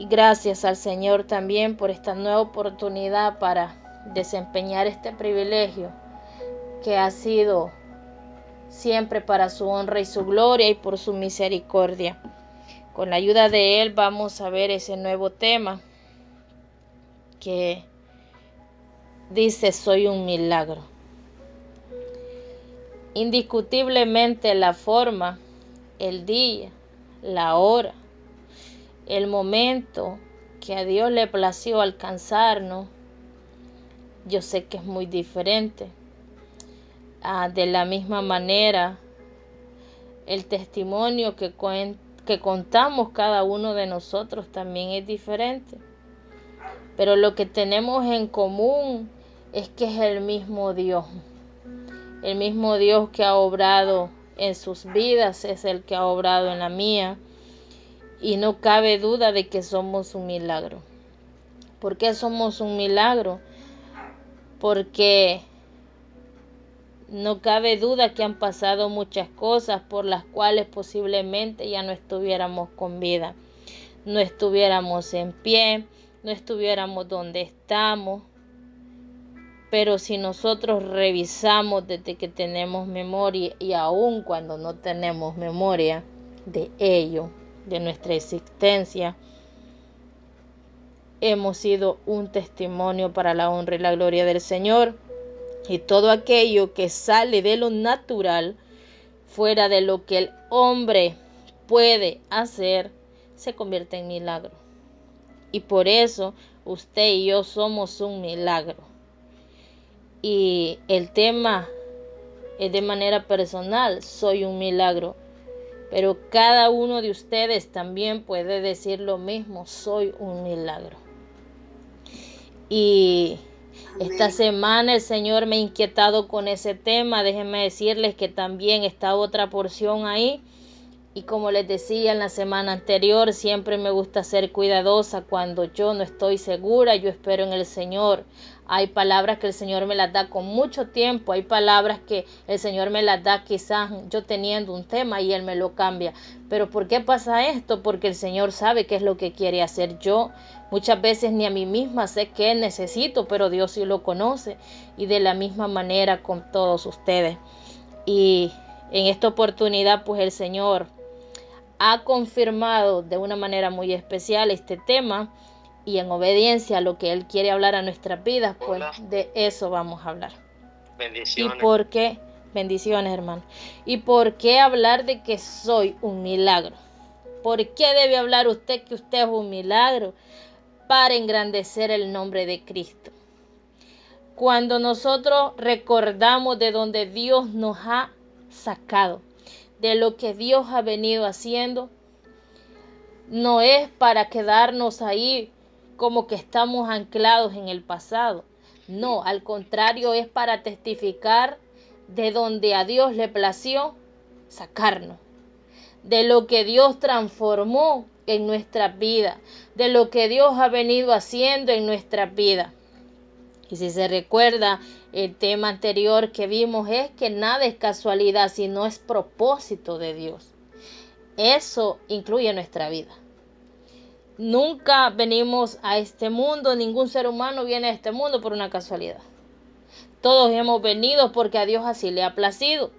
Y gracias al Señor también por esta nueva oportunidad para desempeñar este privilegio que ha sido siempre para su honra y su gloria y por su misericordia. Con la ayuda de Él vamos a ver ese nuevo tema que dice: soy un milagro. Indiscutiblemente la forma, el día, la hora, el momento que a Dios le plació alcanzarnos, yo sé que es muy diferente. De la misma manera, el testimonio que contamos cada uno de nosotros también es diferente. Pero lo que tenemos en común es que es el mismo Dios. El mismo Dios que ha obrado en sus vidas es el que ha obrado en la mía. Y no cabe duda de que somos un milagro. ¿Por qué somos un milagro? Porque no cabe duda que han pasado muchas cosas por las cuales posiblemente ya no estuviéramos con vida. No estuviéramos en pie, no estuviéramos donde estamos. Pero si nosotros revisamos desde que tenemos memoria y aun cuando no tenemos memoria de ello, de nuestra existencia, hemos sido un testimonio para la honra y la gloria del Señor. Y todo aquello que sale de lo natural, fuera de lo que el hombre puede hacer, se convierte en milagro. Y por eso usted y yo somos un milagro. Y el tema es de manera personal: soy un milagro. Pero cada uno de ustedes también puede decir lo mismo: soy un milagro. Y esta semana el Señor me ha inquietado con ese tema. Déjenme decirles que también está otra porción ahí. Y como les decía en la semana anterior, siempre me gusta ser cuidadosa cuando yo no estoy segura. Yo espero en el Señor. Hay palabras que el Señor me las da con mucho tiempo. Hay palabras que el Señor me las da quizás yo teniendo un tema y Él me lo cambia. Pero ¿por qué pasa esto? Porque el Señor sabe qué es lo que quiere hacer yo. Muchas veces ni a mí misma sé qué necesito, pero Dios sí lo conoce. Y de la misma manera con todos ustedes. Y en esta oportunidad, pues el Señor ha confirmado de una manera muy especial este tema, y en obediencia a lo que Él quiere hablar a nuestras vidas, pues de eso vamos a hablar. Bendiciones. ¿Y por qué? Bendiciones, hermano. ¿Y por qué hablar de que soy un milagro? ¿Por qué debe hablar usted que usted es un milagro? Para engrandecer el nombre de Cristo. Cuando nosotros recordamos de donde Dios nos ha sacado, de lo que Dios ha venido haciendo, no es para quedarnos ahí como que estamos anclados en el pasado. No, al contrario, es para testificar de donde a Dios le plació sacarnos, de lo que Dios transformó en nuestra vida, de lo que Dios ha venido haciendo en nuestra vida. Y si se recuerda, el tema anterior que vimos es que nada es casualidad, sino es propósito de Dios. Eso incluye nuestra vida. Nunca venimos a este mundo, ningún ser humano viene a este mundo por una casualidad. Todos hemos venido porque a Dios así le ha placido.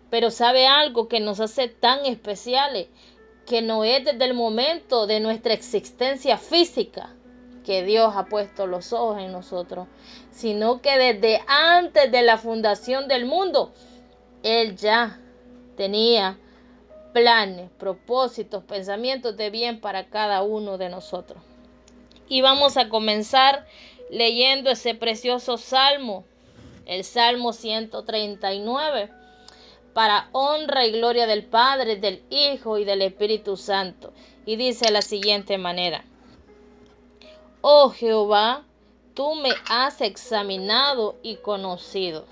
Pero ¿sabe algo que nos hace tan especiales? Que no es desde el momento de nuestra existencia física que Dios ha puesto los ojos en nosotros, sino que desde antes de la fundación del mundo, Él ya tenía planes, propósitos, pensamientos de bien para cada uno de nosotros. Y vamos a comenzar leyendo ese precioso salmo, el Salmo 139, para honra y gloria del Padre, del Hijo y del Espíritu Santo. Y dice de la siguiente manera: Oh Jehová, tú me has examinado y conocido.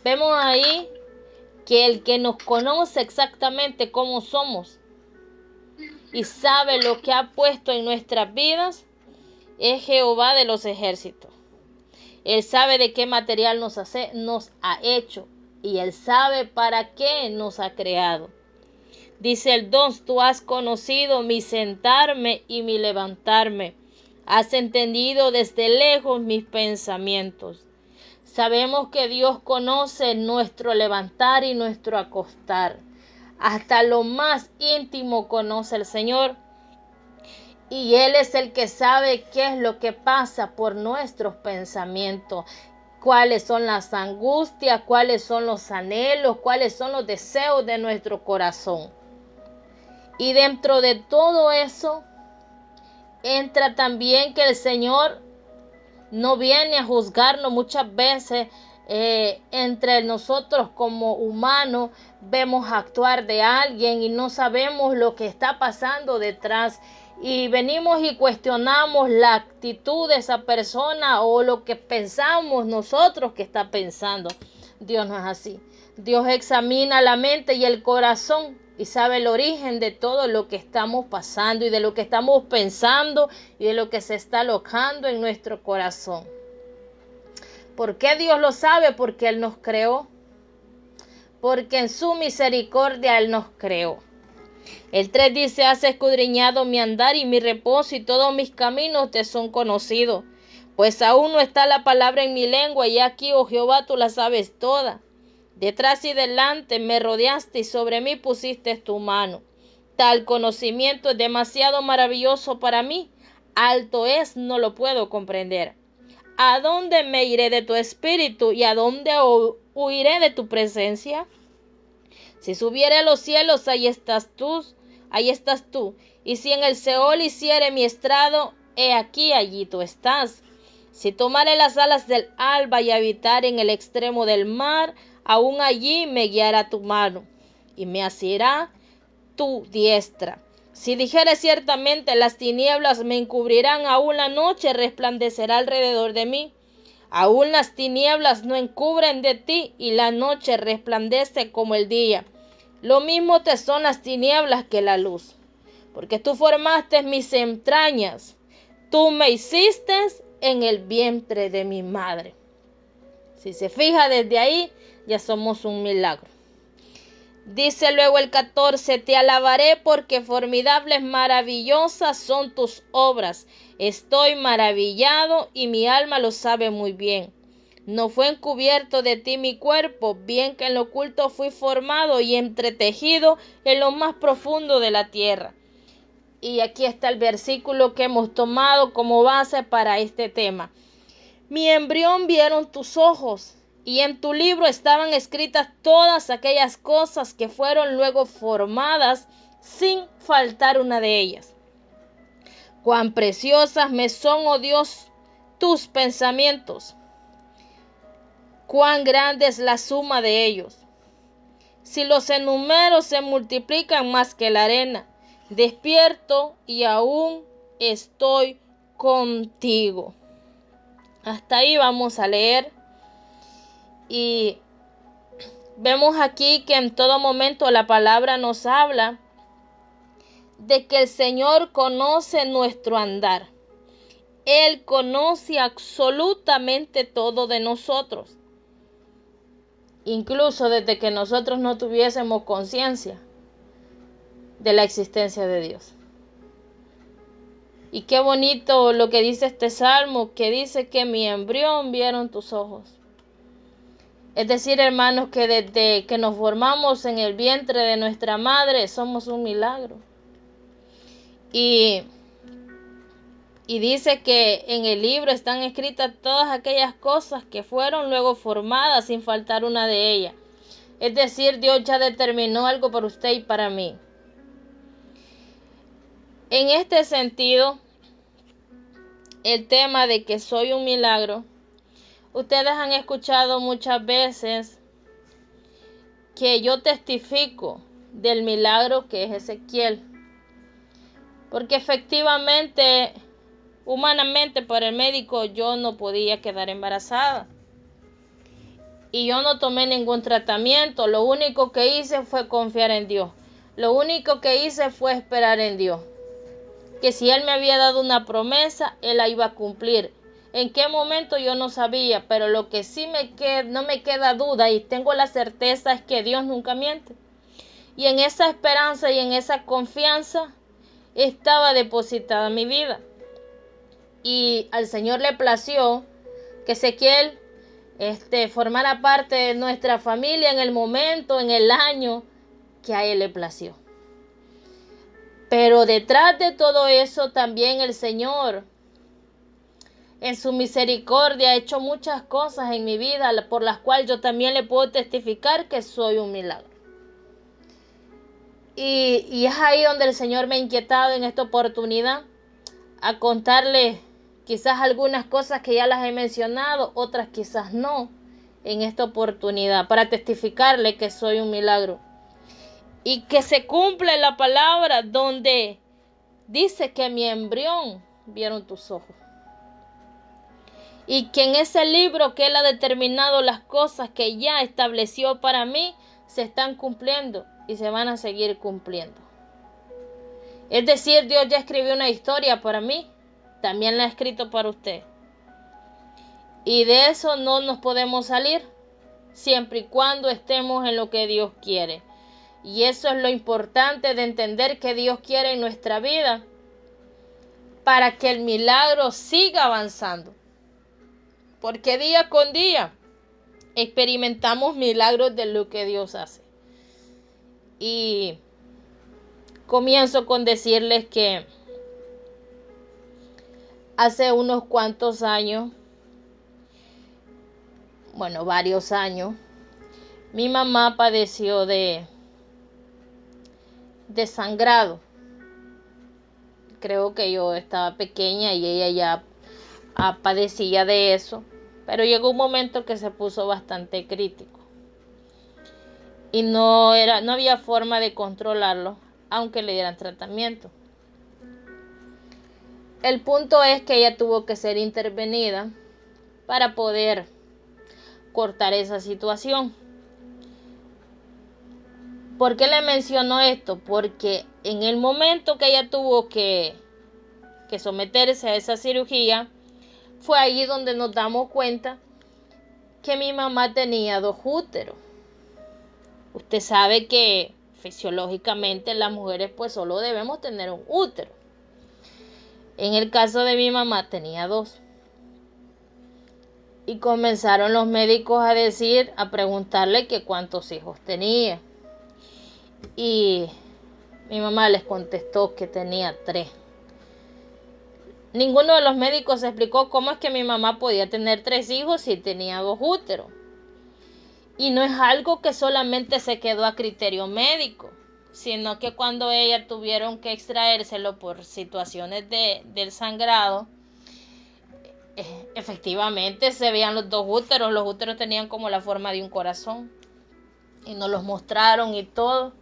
Vemos ahí que el que nos conoce exactamente cómo somos y sabe lo que ha puesto en nuestras vidas es Jehová de los ejércitos. Él sabe de qué material nos ha hecho y Él sabe para qué nos ha creado. Dice el 2, tú has conocido mi sentarme y mi levantarme. Has entendido desde lejos mis pensamientos. Sabemos que Dios conoce nuestro levantar y nuestro acostar. Hasta lo más íntimo conoce el Señor. Y Él es el que sabe qué es lo que pasa por nuestros pensamientos, cuáles son las angustias, cuáles son los anhelos, cuáles son los deseos de nuestro corazón. Y dentro de todo eso entra también que el Señor no viene a juzgarnos muchas veces. Entre nosotros como humanos vemos actuar de alguien y no sabemos lo que está pasando detrás. Y venimos y cuestionamos la actitud de esa persona o lo que pensamos nosotros que está pensando. Dios no es así. Dios examina la mente y el corazón y sabe el origen de todo lo que estamos pasando y de lo que estamos pensando y de lo que se está alojando en nuestro corazón. ¿Por qué Dios lo sabe? Porque Él nos creó. Porque en su misericordia Él nos creó. El 3 dice, has escudriñado mi andar y mi reposo y todos mis caminos te son conocidos. Pues aún no está la palabra en mi lengua y aquí, oh Jehová, tú la sabes toda. Detrás y delante me rodeaste y sobre mí pusiste tu mano. Tal conocimiento es demasiado maravilloso para mí. Alto es, no lo puedo comprender. ¿A dónde me iré de tu espíritu y a dónde huiré de tu presencia? Si subiere a los cielos, ahí estás tú. Y si en el Seol hiciere mi estrado, he aquí, allí tú estás. Si tomare las alas del alba y habitar en el extremo del mar, aún allí me guiará tu mano y me asirá tu diestra. Si dijere ciertamente las tinieblas me encubrirán, aún la noche resplandecerá alrededor de mí. Aún las tinieblas no encubren de ti y la noche resplandece como el día. Lo mismo te son las tinieblas que la luz, porque tú formaste mis entrañas, tú me hiciste en el vientre de mi madre. Si se fija desde ahí, ya somos un milagro. Dice luego el 14, te alabaré porque formidables, maravillosas son tus obras. Estoy maravillado y mi alma lo sabe muy bien. No fue encubierto de ti mi cuerpo, bien que en lo oculto fui formado y entretejido en lo más profundo de la tierra. Y aquí está el versículo que hemos tomado como base para este tema. Mi embrión vieron tus ojos, y en tu libro estaban escritas todas aquellas cosas que fueron luego formadas, sin faltar una de ellas. Cuán preciosas me son, oh Dios, tus pensamientos. Cuán grande es la suma de ellos. Si los enumero se multiplican más que la arena. Despierto y aún estoy contigo. Hasta ahí vamos a leer. Y vemos aquí que en todo momento la palabra nos habla de que el Señor conoce nuestro andar. Él conoce absolutamente todo de nosotros. Incluso desde que nosotros no tuviésemos conciencia de la existencia de Dios. Y qué bonito lo que dice este salmo, que dice que mi embrión vieron tus ojos. Es decir, hermanos, que desde que nos formamos en el vientre de nuestra madre somos un milagro. Y dice que en el libro están escritas todas aquellas cosas que fueron luego formadas sin faltar una de ellas. Es decir, Dios ya determinó algo para usted y para mí. En este sentido, el tema de que soy un milagro, ustedes han escuchado muchas veces que yo testifico del milagro que es Ezequiel. Porque efectivamente, humanamente, por el médico, yo no podía quedar embarazada. Y yo no tomé ningún tratamiento. Lo único que hice fue confiar en Dios. Lo único que hice fue esperar en Dios. Que si Él me había dado una promesa, Él la iba a cumplir. En qué momento yo no sabía, pero lo que sí no me queda duda y tengo la certeza es que Dios nunca miente. Y en esa esperanza y en esa confianza estaba depositada mi vida. Y al Señor le plació que Ezequiel formara parte de nuestra familia en el momento, en el año que a Él le plació. Pero detrás de todo eso también el Señor, en su misericordia, ha hecho muchas cosas en mi vida por las cuales yo también le puedo testificar que soy un milagro. Y es ahí donde el Señor me ha inquietado en esta oportunidad a contarles quizás algunas cosas que ya las he mencionado, otras quizás no, en esta oportunidad, para testificarle que soy un milagro. Y que se cumple la palabra donde dice que mi embrión vieron tus ojos. Y que en ese libro que Él ha determinado las cosas que ya estableció para mí, se están cumpliendo y se van a seguir cumpliendo. Es decir, Dios ya escribió una historia para mí, también la ha escrito para usted. Y de eso no nos podemos salir, siempre y cuando estemos en lo que Dios quiere. Y eso es lo importante de entender que Dios quiere en nuestra vida para que el milagro siga avanzando. Porque día con día experimentamos milagros de lo que Dios hace. Y comienzo con decirles que hace unos cuantos años, varios años, mi mamá padeció de sangrado. Creo que yo estaba pequeña y ella ya padecía de eso, pero llegó un momento que se puso bastante crítico y no había forma de controlarlo, aunque le dieran tratamiento. El punto es que ella tuvo que ser intervenida para poder cortar esa situación. ¿Por qué le menciono esto? Porque en el momento que ella tuvo que someterse a esa cirugía, fue ahí donde nos damos cuenta que mi mamá tenía 2 úteros. Usted sabe que fisiológicamente las mujeres pues solo debemos tener un útero. En el caso de mi mamá tenía 2. Y comenzaron los médicos a preguntarle que cuántos hijos tenía. Y mi mamá les contestó que tenía 3. Ninguno de los médicos explicó cómo es que mi mamá podía tener 3 hijos si tenía 2 úteros. Y no es algo que solamente se quedó a criterio médico, sino que cuando ella tuvieron que extraérselo por situaciones del sangrado, efectivamente se veían los 2 úteros. Los úteros tenían como la forma de un corazón y nos los mostraron y todo.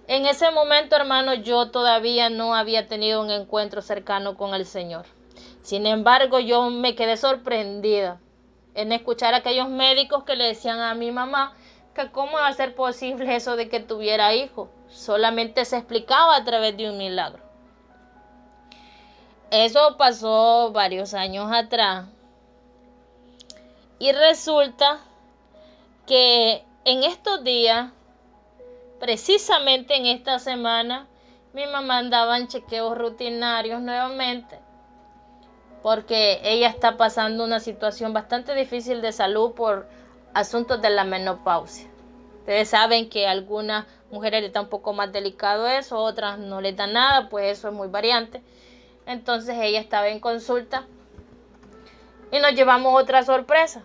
En ese momento, hermano, yo todavía no había tenido un encuentro cercano con el Señor. Sin embargo, yo me quedé sorprendida en escuchar a aquellos médicos que le decían a mi mamá que cómo iba a ser posible eso de que tuviera hijos. Solamente se explicaba a través de un milagro. Eso pasó varios años atrás. Y resulta que en estos días, precisamente en esta semana, mi mamá andaba en chequeos rutinarios nuevamente, porque ella está pasando una situación bastante difícil de salud por asuntos de la menopausia. Ustedes saben que a algunas mujeres les da un poco más delicado eso, otras no les da nada, pues eso es muy variante. Entonces ella estaba en consulta y nos llevamos otra sorpresa.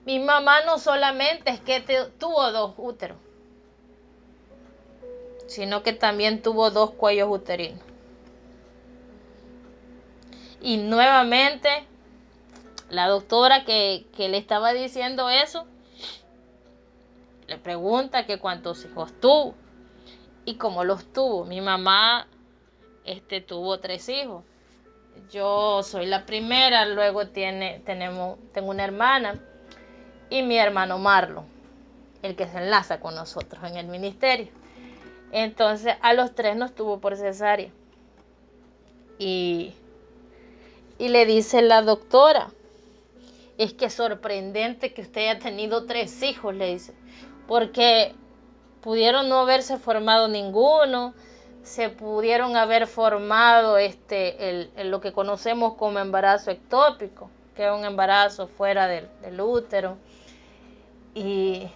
Mi mamá no solamente es que tuvo 2 úteros, sino que también tuvo 2 cuellos uterinos. Y nuevamente la doctora que le estaba diciendo eso le pregunta que cuántos hijos tuvo y cómo los tuvo. Mi mamá tuvo 3 hijos. Yo soy la primera, luego tengo una hermana y mi hermano Marlon, el que se enlaza con nosotros en el ministerio. Entonces a los 3 nos tuvo por cesárea. Y le dice la doctora, es que es sorprendente que usted haya tenido 3 hijos, le dice, porque pudieron no haberse formado ninguno, se pudieron haber formado lo que conocemos como embarazo ectópico, que es un embarazo fuera del útero. Y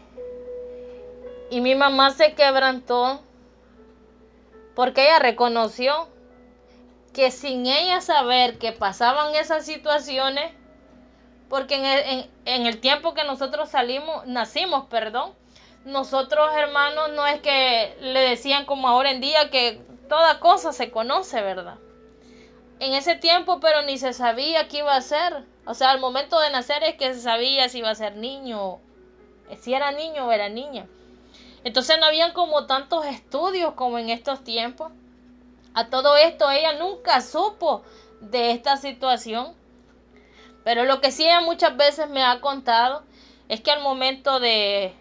mi mamá se quebrantó porque ella reconoció que sin ella saber que pasaban esas situaciones, porque en el tiempo que nosotros nacimos, nosotros, hermanos, no es que le decían como ahora en día que toda cosa se conoce, ¿verdad? En ese tiempo, pero ni se sabía qué iba a ser. O sea, al momento de nacer es que se sabía si iba a ser niño, si era niño o era niña. Entonces no habían como tantos estudios como en estos tiempos. A todo esto ella nunca supo de esta situación. Pero lo que sí ella muchas veces me ha contado es que al momento de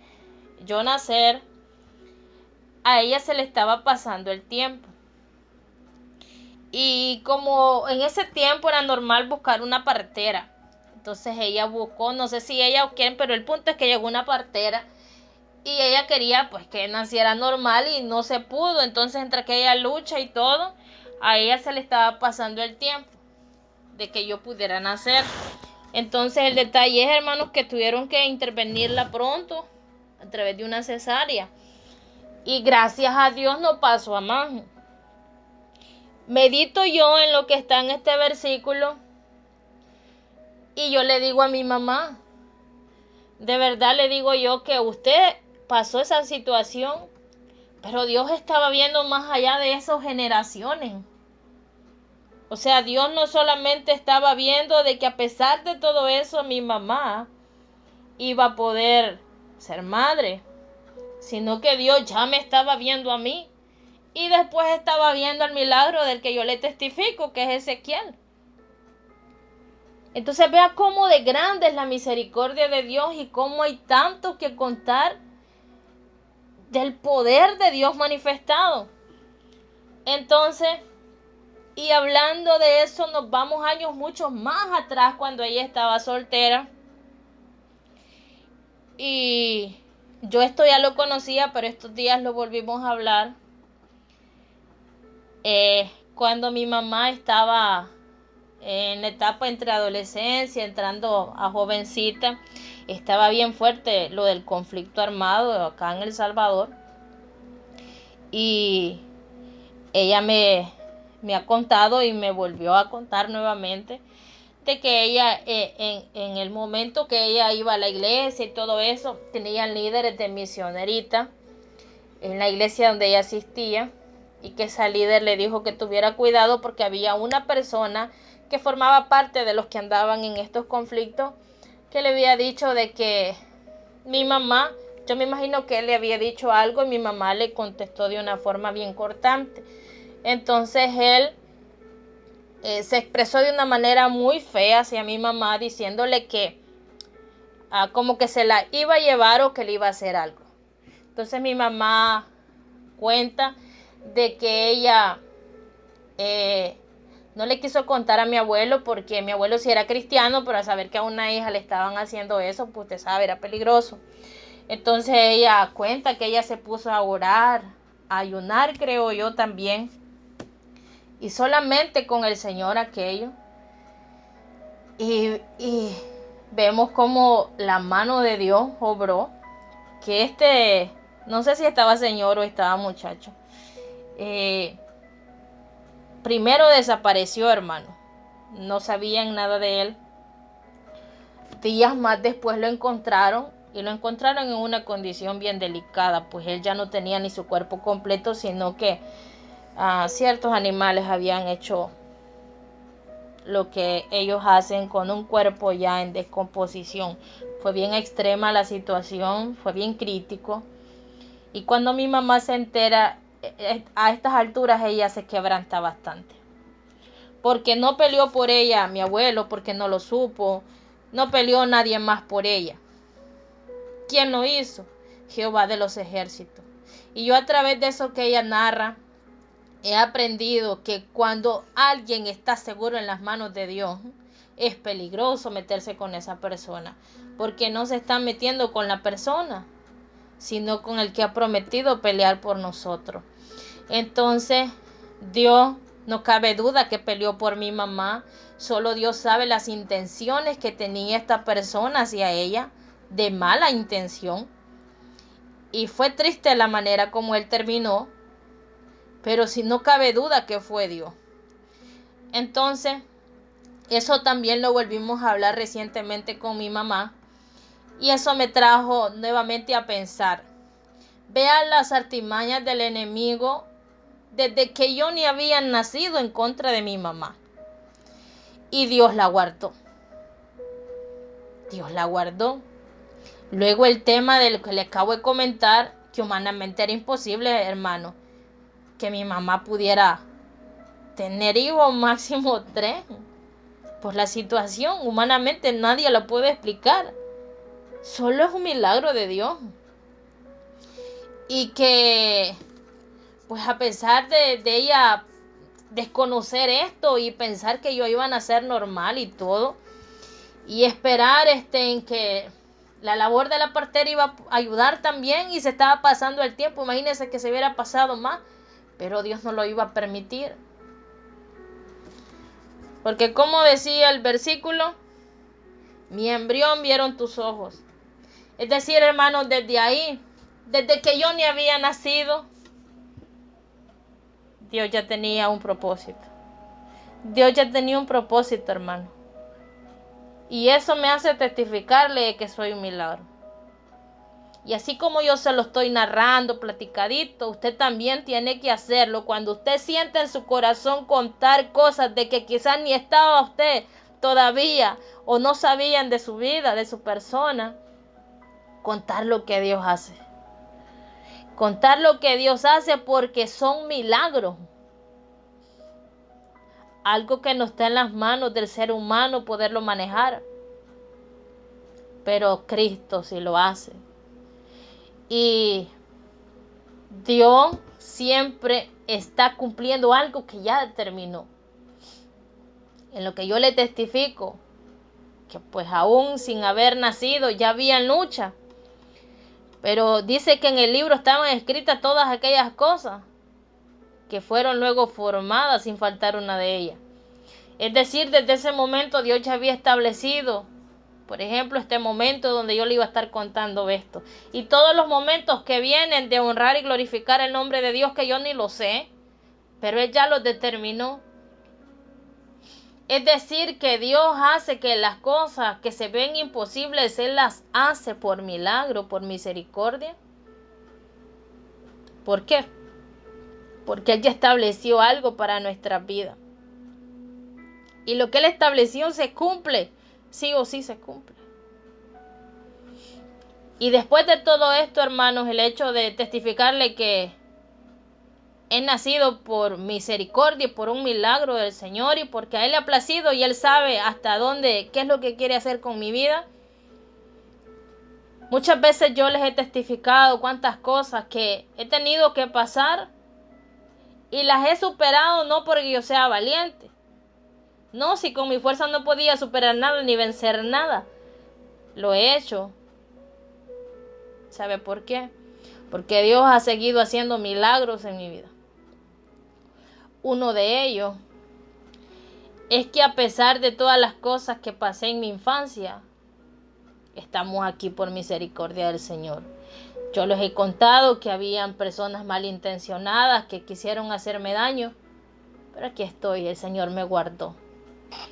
yo nacer, a ella se le estaba pasando el tiempo. Y como en ese tiempo era normal buscar una partera, entonces ella buscó, no sé si ella o quién, pero el punto es que llegó una partera y ella quería pues que naciera normal y no se pudo. Entonces entre que ella lucha y todo, a ella se le estaba pasando el tiempo de que yo pudiera nacer. Entonces el detalle es, hermanos, que tuvieron que intervenirla pronto a través de una cesárea. Y gracias a Dios no pasó a más. Medito yo en lo que está en este versículo y yo le digo a mi mamá, de verdad le digo yo que usted pasó esa situación, pero Dios estaba viendo más allá de esas generaciones. O sea, Dios no solamente estaba viendo de que a pesar de todo eso mi mamá iba a poder ser madre, sino que Dios ya me estaba viendo a mí y después estaba viendo el milagro del que yo le testifico, que es Ezequiel. Entonces vea cómo de grande es la misericordia de Dios y cómo hay tanto que contar del poder de Dios manifestado. Entonces, y hablando de eso, nos vamos años mucho más atrás cuando ella estaba soltera. Y yo esto ya lo conocía, pero estos días lo volvimos a hablar. Cuando mi mamá estaba en la etapa entre adolescencia, entrando a jovencita, estaba bien fuerte lo del conflicto armado acá en El Salvador. Y ella me ha contado y me volvió a contar nuevamente de que ella en el momento que ella iba a la iglesia y todo eso, tenían líderes de misionerita en la iglesia donde ella asistía, y que esa líder le dijo que tuviera cuidado porque había una persona que formaba parte de los que andaban en estos conflictos, que le había dicho de que mi mamá, yo me imagino que él le había dicho algo y mi mamá le contestó de una forma bien cortante. Entonces él se expresó de una manera muy fea hacia mi mamá, diciéndole que como que se la iba a llevar o que le iba a hacer algo. Entonces mi mamá cuenta de que ella no le quiso contar a mi abuelo porque mi abuelo sí era cristiano, pero al saber que a una hija le estaban haciendo eso, pues usted sabe, era peligroso. Entonces ella cuenta que ella se puso a orar, a ayunar, creo yo también, y solamente con el Señor aquello. Y vemos como la mano de Dios obró, que no sé si estaba señor o estaba muchacho, primero desapareció, hermano. No sabían nada de él. Días más después lo encontraron y lo encontraron en una condición bien delicada, pues él ya no tenía ni su cuerpo completo, sino que ciertos animales habían hecho lo que ellos hacen con un cuerpo ya en descomposición. Fue bien extrema la situación, fue bien crítico. Y cuando mi mamá se entera, a estas alturas ella se quebranta bastante. Porque no peleó por ella mi abuelo, porque no lo supo. No peleó nadie más por ella. ¿Quién lo hizo? Jehová de los ejércitos. Y yo a través de eso que ella narra, he aprendido que cuando alguien está seguro en las manos de Dios, es peligroso meterse con esa persona, porque no se están metiendo con la persona, sino con el que ha prometido pelear por nosotros. Entonces, Dios, no cabe duda que peleó por mi mamá. Solo Dios sabe las intenciones que tenía esta persona hacia ella, de mala intención. Y fue triste la manera como él terminó, pero si no cabe duda que fue Dios. Entonces, eso también lo volvimos a hablar recientemente con mi mamá. Y eso me trajo nuevamente a pensar. Vean las artimañas del enemigo desde que yo ni había nacido en contra de mi mamá. Y Dios la guardó. Dios la guardó. Luego el tema del que le acabo de comentar, que humanamente era imposible, hermano, que mi mamá pudiera tener hijos, máximo 3. Por la situación, humanamente nadie lo puede explicar. Solo es un milagro de Dios. Y que, pues a pesar de ella desconocer esto y pensar que yo iba a nacer normal y todo, y esperar en que la labor de la partera iba a ayudar también, y se estaba pasando el tiempo, imagínense que se hubiera pasado más, pero Dios no lo iba a permitir. Porque como decía el versículo, mi embrión vieron tus ojos. Es decir, hermanos, desde ahí, desde que yo ni había nacido, Dios ya tenía un propósito. Dios ya tenía un propósito, hermano. Y eso me hace testificarle que soy un milagro. Y así como yo se lo estoy narrando, platicadito, usted también tiene que hacerlo. Cuando usted siente en su corazón contar cosas de que quizás ni estaba usted todavía o no sabían de su vida, de su persona, contar lo que Dios hace. Contar lo que Dios hace, porque son milagros. Algo que no está en las manos del ser humano poderlo manejar. Pero Cristo sí lo hace. Y Dios siempre está cumpliendo algo que ya determinó. En lo que yo le testifico, que pues aún sin haber nacido ya había lucha. Pero dice que en el libro estaban escritas todas aquellas cosas que fueron luego formadas sin faltar una de ellas. Es decir, desde ese momento Dios ya había establecido, por ejemplo, este momento donde yo le iba a estar contando esto. Y todos los momentos que vienen de honrar y glorificar el nombre de Dios, que yo ni lo sé, pero Él ya los determinó. Es decir, que Dios hace que las cosas que se ven imposibles, Él las hace por milagro, por misericordia. ¿Por qué? Porque Él ya estableció algo para nuestra vida. Y lo que Él estableció se cumple. Sí o sí se cumple. Y después de todo esto, hermanos, el hecho de testificarle que he nacido por misericordia y por un milagro del Señor, y porque a Él le ha placido y Él sabe hasta dónde, qué es lo que quiere hacer con mi vida. Muchas veces yo les he testificado cuántas cosas que he tenido que pasar y las he superado, no porque yo sea valiente. No, si con mi fuerza no podía superar nada ni vencer nada, lo he hecho. ¿Sabe por qué? Porque Dios ha seguido haciendo milagros en mi vida. Uno de ellos es que a pesar de todas las cosas que pasé en mi infancia, estamos aquí por misericordia del Señor. Yo les he contado que habían personas malintencionadas que quisieron hacerme daño, pero aquí estoy, el Señor me guardó.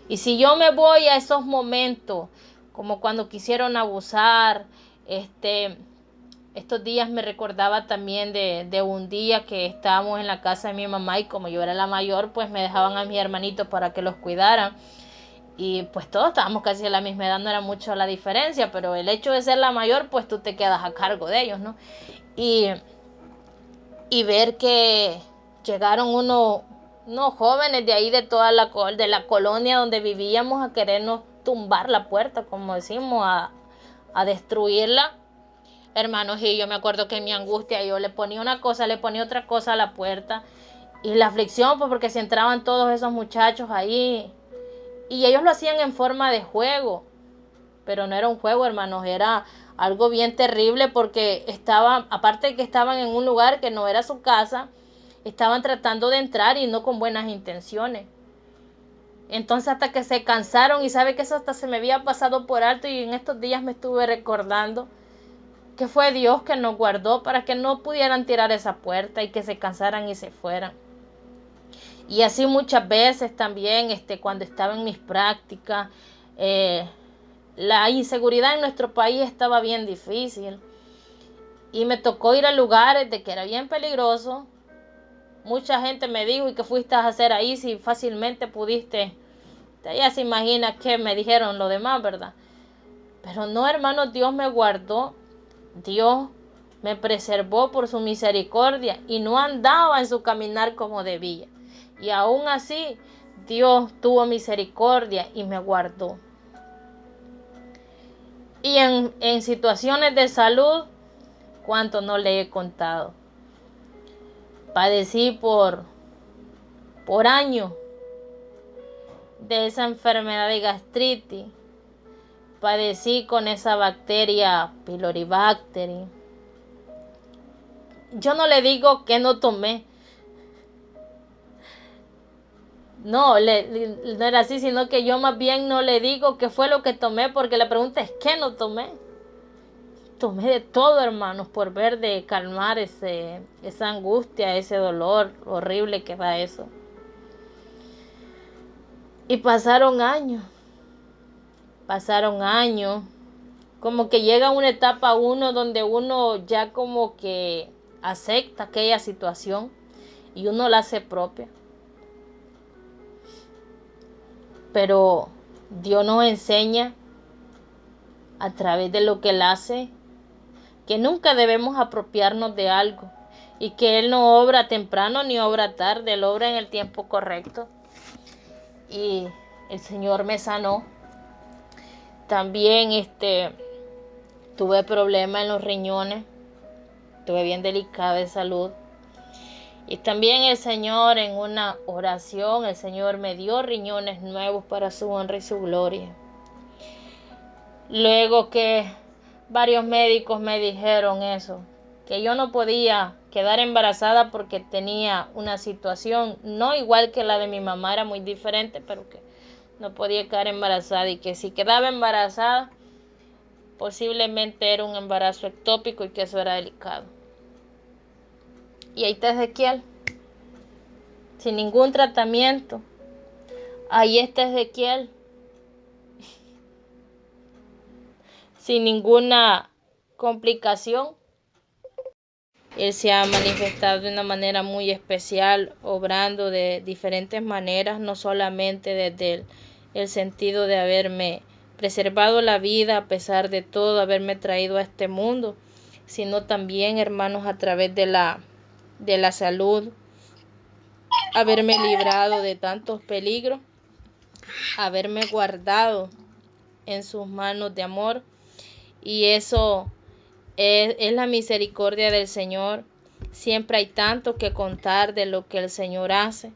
Y si yo me voy a esos momentos, como cuando quisieron abusar, estos días me recordaba también de un día que estábamos en la casa de mi mamá, y como yo era la mayor, pues me dejaban a mis hermanitos para que los cuidaran. Y pues todos estábamos casi a la misma edad, no era mucho la diferencia, pero el hecho de ser la mayor, pues tú te quedas a cargo de ellos, ¿no? Y ver que llegaron unos jóvenes de ahí, de toda de la colonia donde vivíamos, a querernos tumbar la puerta, como decimos, a destruirla. Hermanos, y yo me acuerdo que en mi angustia yo le ponía una cosa, le ponía otra cosa a la puerta, y la aflicción, pues porque se entraban todos esos muchachos ahí, y ellos lo hacían en forma de juego, pero no era un juego, hermanos, era algo bien terrible porque aparte de que estaban en un lugar que no era su casa, estaban tratando de entrar y no con buenas intenciones. Entonces hasta que se cansaron, y sabe que eso hasta se me había pasado por alto, y en estos días me estuve recordando que fue Dios que nos guardó para que no pudieran tirar esa puerta y que se cansaran y se fueran. Y así muchas veces también cuando estaba en mis prácticas, la inseguridad en nuestro país estaba bien difícil y me tocó ir a lugares de que era bien peligroso. Mucha gente me dijo: ¿y qué fuiste a hacer ahí si fácilmente pudiste? Ya se imagina qué me dijeron los demás, ¿verdad? Pero no, hermanos, Dios me guardó, Dios me preservó por su misericordia y no andaba en su caminar como debía. Y aún así, Dios tuvo misericordia y me guardó. Y en situaciones de salud, ¿cuánto no le he contado? Padecí por años de esa enfermedad de gastritis. Padecí con esa bacteria Pylori bacteria. Yo no le digo que no tomé. No era así, sino que yo más bien no le digo qué fue lo que tomé, porque la pregunta es: ¿qué no tomé? Tomé de todo, hermanos, por ver de calmar esa angustia, ese dolor horrible que da eso. Y pasaron años, como que llega una etapa donde uno ya como que acepta aquella situación y uno la hace propia. Pero Dios nos enseña a través de lo que Él hace que nunca debemos apropiarnos de algo y que Él no obra temprano ni obra tarde, Él obra en el tiempo correcto. Y el Señor me sanó. También tuve problemas en los riñones, estuve bien delicada de salud. Y también el Señor, en una oración, el Señor me dio riñones nuevos para su honra y su gloria. Luego que varios médicos me dijeron eso, que yo no podía quedar embarazada porque tenía una situación no igual que la de mi mamá, era muy diferente, pero que no podía quedar embarazada y que si quedaba embarazada posiblemente era un embarazo ectópico y que eso era delicado. Y ahí está Ezequiel, sin ningún tratamiento. Ahí está Ezequiel, sin ninguna complicación. Él se ha manifestado de una manera muy especial, obrando de diferentes maneras, no solamente desde el sentido de haberme preservado la vida a pesar de todo, haberme traído a este mundo, sino también, hermanos, a través de la salud, haberme librado de tantos peligros, haberme guardado en sus manos de amor. Y eso es la misericordia del Señor. Siempre hay tanto que contar de lo que el Señor hace.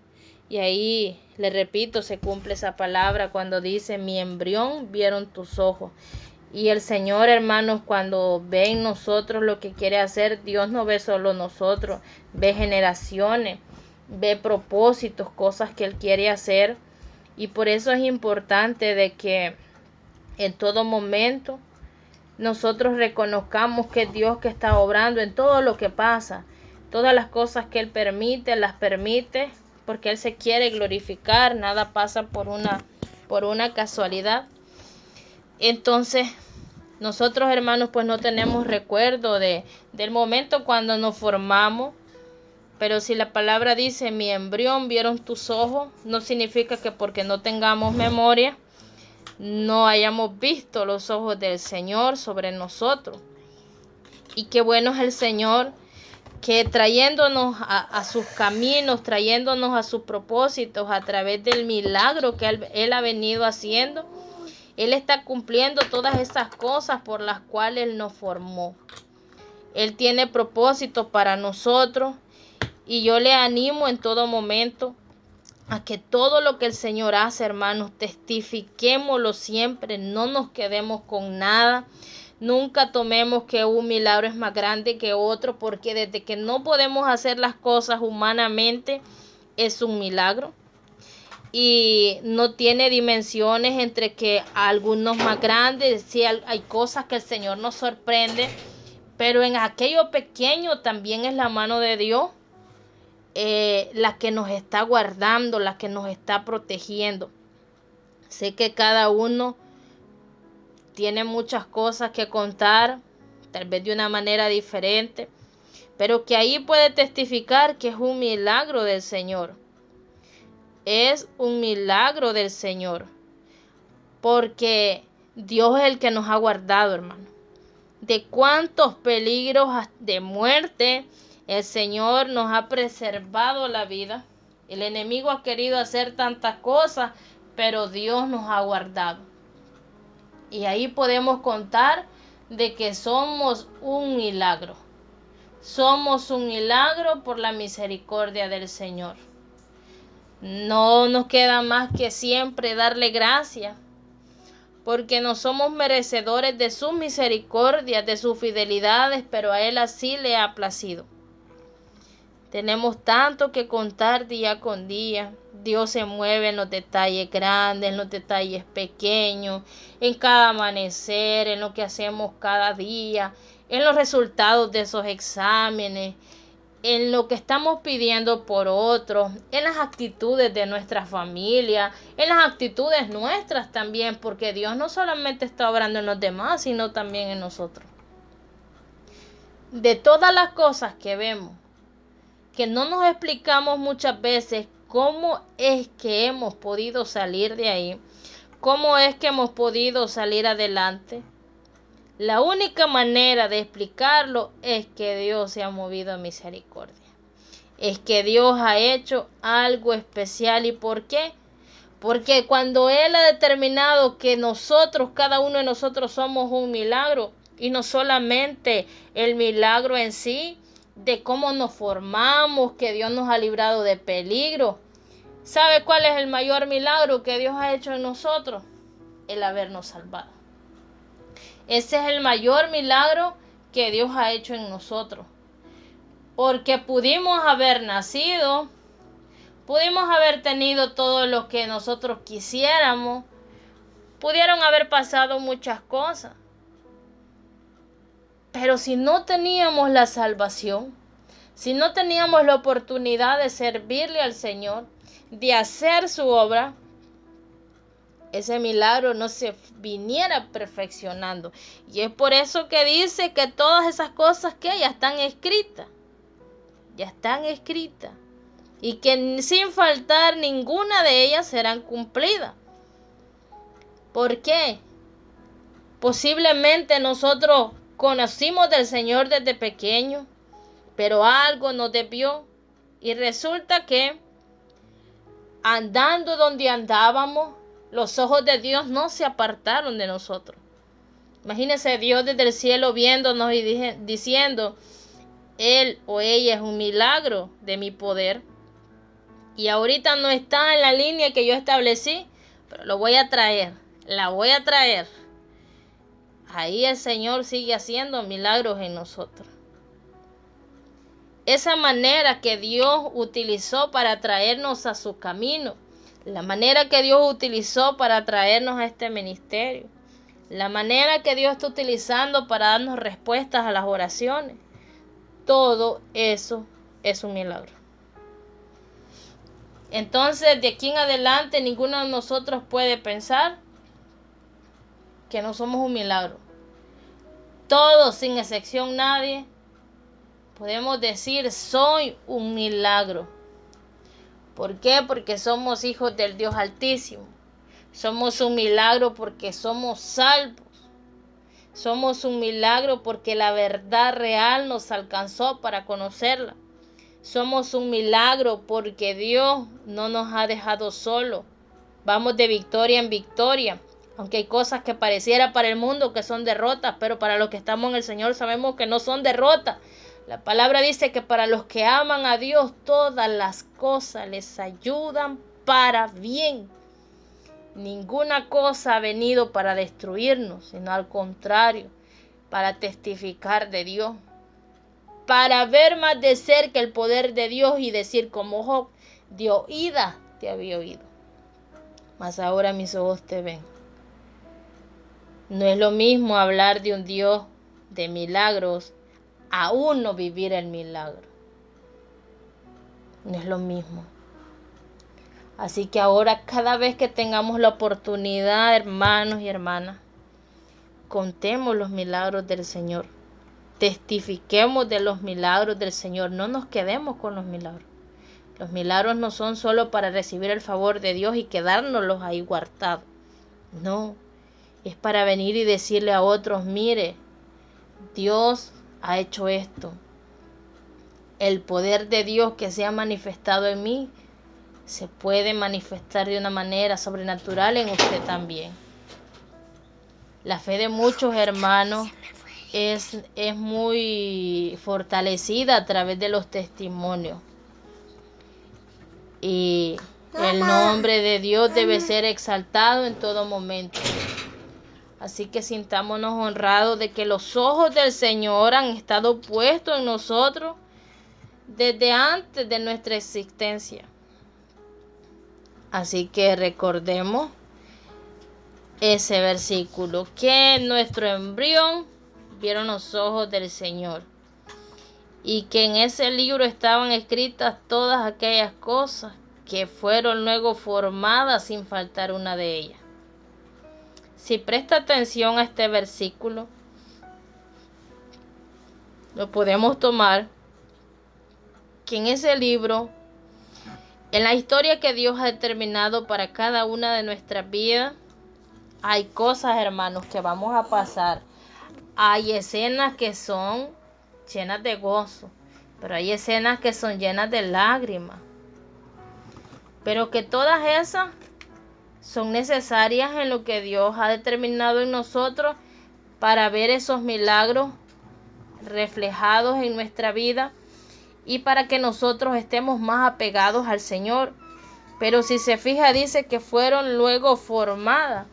Y ahí, le repito, se cumple esa palabra cuando dice: mi embrión vieron tus ojos. Y el Señor, hermanos, cuando ve en nosotros lo que quiere hacer, Dios no ve solo nosotros, ve generaciones, ve propósitos, cosas que Él quiere hacer. Y por eso es importante de que en todo momento nosotros reconozcamos que es Dios que está obrando en todo lo que pasa. Todas las cosas que Él permite, las permite porque Él se quiere glorificar. Nada pasa por una casualidad. Entonces, nosotros, hermanos, pues no tenemos recuerdo del momento cuando nos formamos. Pero si la palabra dice: mi embrión vieron tus ojos, no significa que porque no tengamos memoria no hayamos visto los ojos del Señor sobre nosotros. Y qué bueno es el Señor, que trayéndonos a sus caminos, trayéndonos a sus propósitos a través del milagro que Él ha venido haciendo, Él está cumpliendo todas esas cosas por las cuales Él nos formó. Él tiene propósitos para nosotros y yo le animo en todo momento a que todo lo que el Señor hace, hermanos, testifiquémoslo siempre, no nos quedemos con nada, Nunca tomemos que un milagro es más grande que otro, porque desde que no podemos hacer las cosas humanamente, es un milagro. Y no tiene dimensiones entre que algunos más grandes, sí hay cosas que el Señor nos sorprende, pero en aquello pequeño también es la mano de Dios, la que nos está guardando, la que nos está protegiendo. Sé que cada uno tiene muchas cosas que contar, tal vez de una manera diferente, pero que ahí puede testificar que es un milagro del Señor. Es un milagro del Señor, porque Dios es el que nos ha guardado, hermano. De cuántos peligros de muerte el Señor nos ha preservado la vida. El enemigo ha querido hacer tantas cosas, pero Dios nos ha guardado. Y ahí podemos contar de que somos un milagro. Somos un milagro por la misericordia del Señor. No nos queda más que siempre darle gracias, porque no somos merecedores de sus misericordias, de sus fidelidades, pero a Él así le ha placido. Tenemos tanto que contar día con día. Dios se mueve en los detalles grandes, en los detalles pequeños, en cada amanecer, en lo que hacemos cada día, en los resultados de esos exámenes, en lo que estamos pidiendo por otros, en las actitudes de nuestra familia, en las actitudes nuestras también, porque Dios no solamente está obrando en los demás, sino también en nosotros. De todas las cosas que vemos, que no nos explicamos muchas veces cómo es que hemos podido salir de ahí, cómo es que hemos podido salir adelante. La única manera de explicarlo es que Dios se ha movido en misericordia. Es que Dios ha hecho algo especial. ¿Y por qué? Porque cuando Él ha determinado que nosotros, cada uno de nosotros somos un milagro, y no solamente el milagro en sí, de cómo nos formamos, que Dios nos ha librado de peligro. ¿Sabe cuál es el mayor milagro que Dios ha hecho en nosotros? El habernos salvado. Ese es el mayor milagro que Dios ha hecho en nosotros. Porque pudimos haber nacido, pudimos haber tenido todo lo que nosotros quisiéramos, pudieron haber pasado muchas cosas. Pero si no teníamos la salvación, si no teníamos la oportunidad de servirle al Señor, de hacer su obra, ese milagro no se viniera perfeccionando. Y es por eso que dice que todas esas cosas que ya están escritas, y que sin faltar ninguna de ellas serán cumplidas. ¿Por qué? Posiblemente nosotros conocimos del Señor desde pequeño, pero algo nos desvió, y resulta que andando donde andábamos, los ojos de Dios no se apartaron de nosotros. Imagínense Dios desde el cielo viéndonos y diciendo: Él o ella es un milagro de mi poder. Y ahorita no está en la línea que yo establecí, pero lo voy a traer, la voy a traer. Ahí el Señor sigue haciendo milagros en nosotros. Esa manera que Dios utilizó para traernos a su camino, la manera que Dios utilizó para traernos a este ministerio, la manera que Dios está utilizando para darnos respuestas a las oraciones, todo eso es un milagro. Entonces, de aquí en adelante, ninguno de nosotros puede pensar que no somos un milagro. Todos, sin excepción nadie, podemos decir: soy un milagro. ¿Por qué? Porque somos hijos del Dios Altísimo. Somos un milagro porque somos salvos. Somos un milagro porque la verdad real nos alcanzó para conocerla. Somos un milagro porque Dios no nos ha dejado solos. Vamos de victoria en victoria. Aunque hay cosas que pareciera para el mundo que son derrotas, pero para los que estamos en el Señor sabemos que no son derrotas. La palabra dice que para los que aman a Dios, todas las cosas les ayudan para bien. Ninguna cosa ha venido para destruirnos, sino al contrario. para testificar de Dios, para ver más de cerca el poder de Dios y decir como Job, de oída te había oído, mas ahora mis ojos te ven. No es lo mismo hablar de un Dios de milagros a uno vivir el milagro. No es lo mismo. Así que ahora cada vez que tengamos la oportunidad, hermanos y hermanas, contemos los milagros del Señor. Testifiquemos de los milagros del Señor. No nos quedemos con los milagros. Los milagros no son solo para recibir el favor de Dios y quedárnoslos ahí guardados. No, es para venir y decirle a otros, mire, Dios ha hecho esto. El poder de Dios que se ha manifestado en mí se puede manifestar de una manera sobrenatural en usted también. La fe de muchos hermanos es muy fortalecida a través de los testimonios. Y el nombre de Dios debe ser exaltado en todo momento. Así que sintámonos honrados de que los ojos del Señor han estado puestos en nosotros desde antes de nuestra existencia. Así que recordemos ese versículo, que en nuestro embrión vieron los ojos del Señor y que en ese libro estaban escritas todas aquellas cosas que fueron luego formadas sin faltar una de ellas. Si presta atención a este versículo, lo podemos tomar que en ese libro, en la historia que Dios ha determinado para cada una de nuestras vidas, hay cosas, hermanos, que vamos a pasar. Hay escenas que son llenas de gozo, pero hay escenas que son llenas de lágrimas. Pero que todas esas son necesarias en lo que Dios ha determinado en nosotros para ver esos milagros reflejados en nuestra vida y para que nosotros estemos más apegados al Señor. Pero si se fija, dice que fueron luego formadas.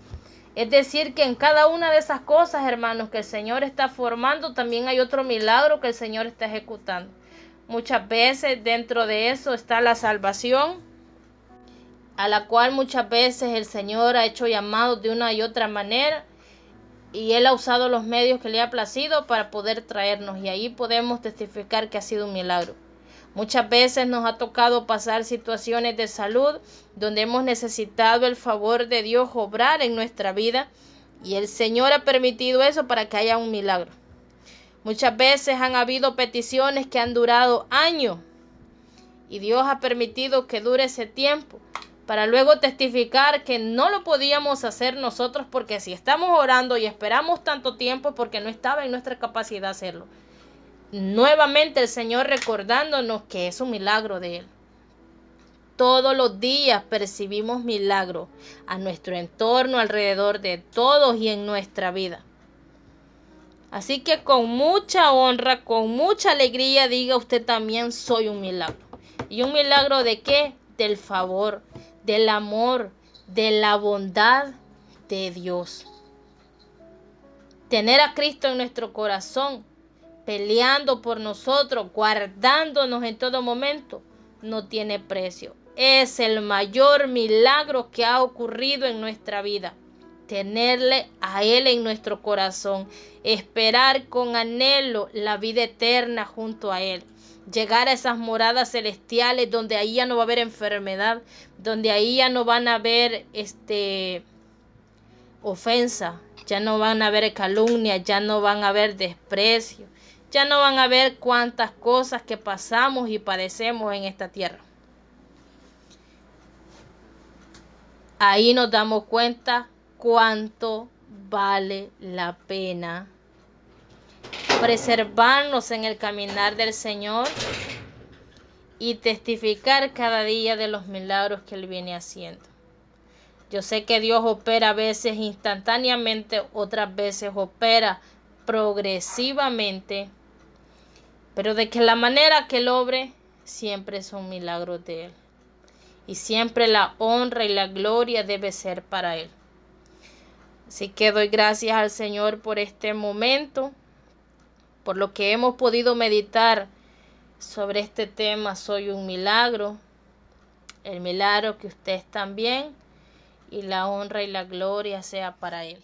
Es decir, que en cada una de esas cosas, hermanos, que el Señor está formando, también hay otro milagro que el Señor está ejecutando. Muchas veces dentro de eso está la salvación, a la cual muchas veces el Señor ha hecho llamados de una y otra manera, y Él ha usado los medios que le ha placido para poder traernos, y ahí podemos testificar que ha sido un milagro. Muchas veces nos ha tocado pasar situaciones de salud donde hemos necesitado el favor de Dios obrar en nuestra vida, y el Señor ha permitido eso para que haya un milagro. Muchas veces han habido peticiones que han durado años y Dios ha permitido que dure ese tiempo para luego testificar que no lo podíamos hacer nosotros, porque si estamos orando y esperamos tanto tiempo porque no estaba en nuestra capacidad hacerlo. Nuevamente el Señor recordándonos que es un milagro de Él. Todos los días percibimos milagros a nuestro entorno, alrededor de todos y en nuestra vida. Así que con mucha honra, con mucha alegría, diga usted también: soy un milagro. ¿Y un milagro de qué? Del favor, del amor, de la bondad de Dios. Tener a Cristo en nuestro corazón, peleando por nosotros, guardándonos en todo momento, no tiene precio. Es el mayor milagro que ha ocurrido en nuestra vida. Tenerle a Él en nuestro corazón, esperar con anhelo la vida eterna junto a Él, llegar a esas moradas celestiales donde ahí ya no va a haber enfermedad, donde ahí ya no van a haber ofensa, ya no van a haber calumnia, ya no van a haber desprecio, ya no van a ver cuántas cosas que pasamos y padecemos en esta tierra. Ahí nos damos cuenta cuánto vale la pena preservarnos en el caminar del Señor y testificar cada día de los milagros que Él viene haciendo. Yo sé que Dios opera a veces instantáneamente, otras veces opera progresivamente, pero de que la manera que Él obre siempre son milagros de Él. Y siempre la honra y la gloria debe ser para Él. Así que doy gracias al Señor por este momento. por lo que hemos podido meditar sobre este tema, soy un milagro, el milagro que usted es también, y la honra y la gloria sea para Él.